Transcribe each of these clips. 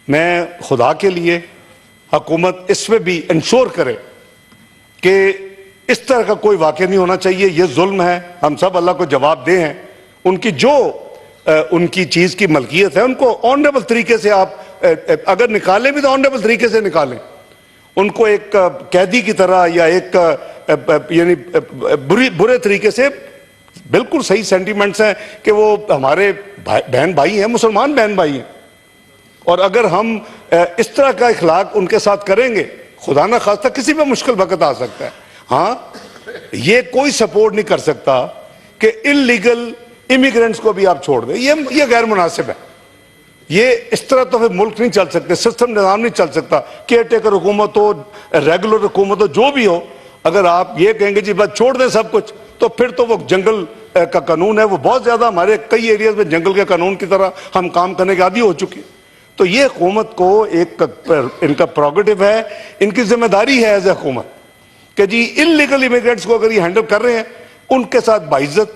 میں خدا کے لیے حکومت اس میں بھی انشور کرے کہ اس طرح کا کوئی واقعہ نہیں ہونا چاہیے. یہ ظلم ہے, ہم سب اللہ کو جواب دہ ہیں. ان کی جو ان کی چیز کی ملکیت ہے ان کو آنریبل طریقے سے آپ اگر نکالیں بھی تو آنریبل طریقے سے نکالیں. ان کو ایک قیدی کی طرح یا ایک یعنی برے طریقے سے, بالکل صحیح سینٹیمنٹس ہیں کہ وہ ہمارے بہن بھائی ہیں, مسلمان بہن بھائی ہیں, اور اگر ہم اس طرح کا اخلاق ان کے ساتھ کریں گے خدا نہ خواستہ کسی پہ مشکل وقت آ سکتا ہے. ہاں یہ کوئی سپورٹ نہیں کر سکتا کہ انلیگل امیگرینٹس کو بھی آپ چھوڑ دیں, یہ غیر مناسب ہے. یہ اس طرح تو پھر ملک نہیں چل سکتے, سسٹم نظام نہیں چل سکتا. کیئر ٹیکر حکومت ہو, ریگولر حکومت ہو, جو بھی ہو, اگر آپ یہ کہیں گے جی بس چھوڑ دیں سب کچھ, تو پھر تو وہ جنگل کا قانون ہے, وہ بہت زیادہ ہمارے کئی ایریاز میں جنگل کے قانون کی طرح ہم کام کرنے کے عادی ہو چکے. تو یہ حکومت کو ایک ان کا پروگیٹو ہے, ان کی ذمہ داری ہے ایز اے حکومت کہ جی انلیگل امیگرینٹس کو اگر یہ ہینڈل کر رہے ہیں ان کے ساتھ باعزت,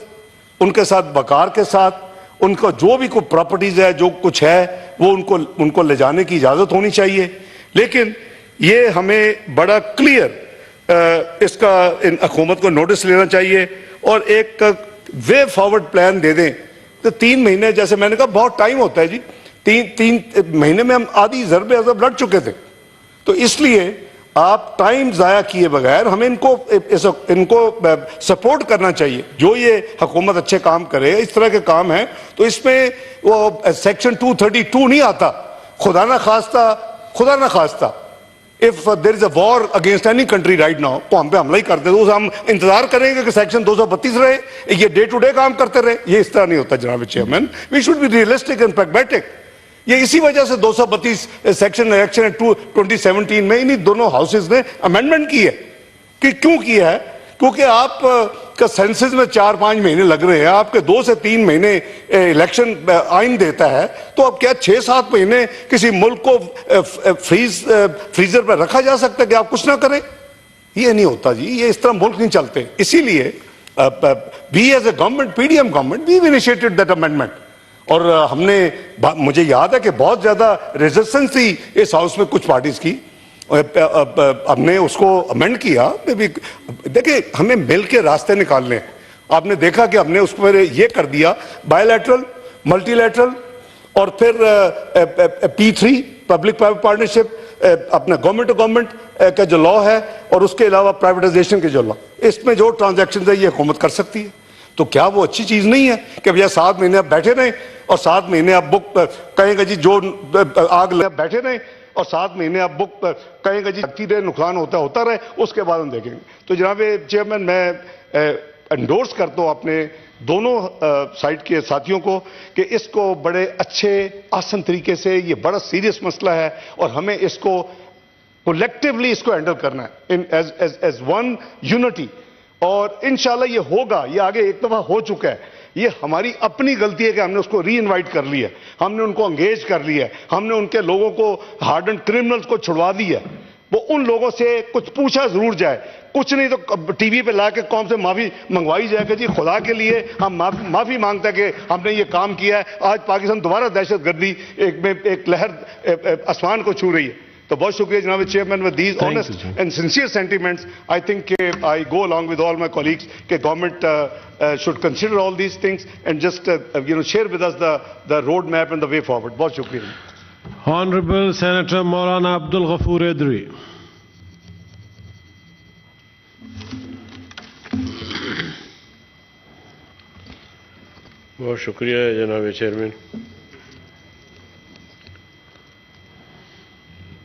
ان کے ساتھ وقار کے ساتھ, ان کو جو بھی کوئی پراپرٹیز ہے جو کچھ ہے وہ ان کو لے جانے کی اجازت ہونی چاہیے. لیکن یہ ہمیں بڑا کلیئر اس کا ان حکومت کو نوٹس لینا چاہیے اور ایک وے فارورڈ پلان دے دیں. تو 3 مہینے جیسے میں نے کہا بہت ٹائم ہوتا ہے جی, 3 مہینے میں ہم آدھی ضرب عضب لڑ چکے تھے. تو اس لیے آپ ٹائم ضائع کیے بغیر ہمیں ان کو سپورٹ کرنا چاہیے. جو یہ حکومت اچھے کام کرے, اس طرح کے کام ہیں, تو اس میں وہ سیکشن 232 نہیں آتا. خدا نہ خواستہ if there is a war against any country right now تو ہم پہ حملہ ہی کرتے تو ہم انتظار کریں گے کہ سیکشن 232 رہے, یہ ڈے ٹو ڈے کام کرتے رہے. یہ اس طرح نہیں ہوتا جناب chairman. We should be realistic and pragmatic. یہ اسی وجہ سے 232 سیکشن الیکشن 2017 میں انہی دونوں ہاؤسز نے امینڈمنٹ کی ہے. کہ کیوں کیا ہے؟ کیونکہ آپ کا سینسز میں 4-5 مہینے لگ رہے ہیں, آپ کے 2 سے 3 مہینے الیکشن آئین دیتا ہے, تو اب کیا 6-7 مہینے کسی ملک کو فریزر پر رکھا جا سکتا ہے کہ آپ کچھ نہ کریں؟ یہ نہیں ہوتا جی, یہ اس طرح ملک نہیں چلتے. اسی لیے we as a government, PDM government, we've initiated that amendment. اور ہم نے, مجھے یاد ہے کہ بہت زیادہ ریزسٹنس تھی اس ہاؤس میں کچھ پارٹیز کی, ہم نے اس کو امینڈ کیا. دیکھیں ہمیں مل کے راستے نکالنے ہیں. آپ نے دیکھا کہ ہم نے اس پر یہ کر دیا بائی لیٹرل, ملٹی لیٹرل, اور پھر P3 پبلک پرائیویٹ پارٹنرشپ, اپنا گورنمنٹ ٹو گورنمنٹ کا جو لا ہے, اور اس کے علاوہ پرائیویٹائزیشن کے جو لا, اس میں جو ٹرانزیکشن ہے یہ حکومت کر سکتی ہے. تو کیا وہ اچھی چیز نہیں ہے کہ بھیا 7 مہینے آپ بیٹھے رہیں اور 7 مہینے آپ بک کہیں گے جی جو آگ بیٹھے رہیں اور 7 مہینے آپ بک کہیں گے جی لگتی رہے, نقصان ہوتا رہے, اس کے بعد ہم دیکھیں گے. تو جناب چیئرمین میں انڈورس کرتا ہوں اپنے دونوں سائٹ کے ساتھیوں کو کہ اس کو بڑے اچھے آسن طریقے سے, یہ بڑا سیریس مسئلہ ہے اور ہمیں اس کو کولیکٹیولی اس کو ہینڈل کرنا ہے ایز ون یونٹی. اور انشاءاللہ یہ ہوگا, یہ آگے ایک دفعہ ہو چکا ہے. یہ ہماری اپنی غلطی ہے کہ ہم نے اس کو ری انوائٹ کر لیا ہے, ہم نے ان کو انگیج کر لیا ہے, ہم نے ان کے لوگوں کو ہارڈنڈ کرمنلز کو چھڑوا دیا ہے. وہ ان لوگوں سے کچھ پوچھا ضرور جائے, کچھ نہیں تو ٹی وی پہ لا کے قوم سے معافی منگوائی جائے کہ جی خدا کے لیے ہم معافی مانگتے ہیں کہ ہم نے یہ کام کیا ہے. آج پاکستان دوبارہ دہشت گردی ایک لہر آسمان کو چھو رہی ہے. تو بہت شکریہ جناب chairman. with these honest and sincere sentiments, I think I go along with all my colleagues کہ government should consider all these things and just share with us the road map and the way forward. بہت شکریہ. Honorable Senator Maulana Abdul Ghafoor Edri. بہت شکریہ جناب chairman.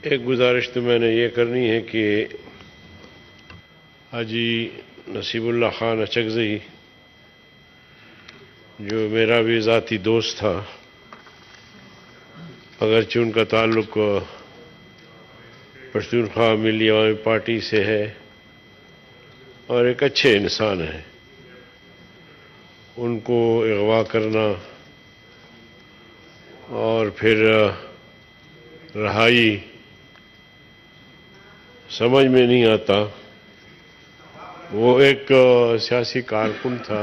ایک گزارش تو میں نے یہ کرنی ہے کہ حاجی نصیب اللہ خان اچکزئی جو میرا بھی ذاتی دوست تھا, اگرچہ ان کا تعلق پشتونخوا ملی عوامی پارٹی سے ہے اور ایک اچھے انسان ہیں, ان کو اغوا کرنا اور پھر رہائی سمجھ میں نہیں آتا. وہ ایک سیاسی کارکن تھا,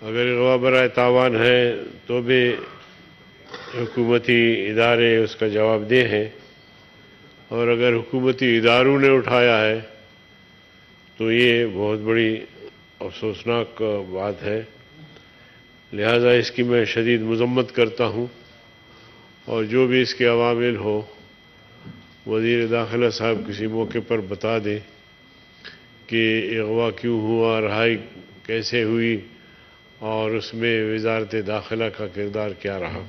اگر اغوا برائے تاوان ہے تو بھی حکومتی ادارے اس کا جواب دہ ہیں، اور اگر حکومتی اداروں نے اٹھایا ہے تو یہ بہت بڑی افسوسناک بات ہے، لہذا اس کی میں شدید مذمت کرتا ہوں، اور جو بھی اس کے عوامل ہو وزیر داخلہ صاحب کسی موقع پر بتا دیں کہ اغوا کیوں ہوا، رہائی کیسے ہوئی، اور اس میں وزارت داخلہ کا کردار کیا رہا۔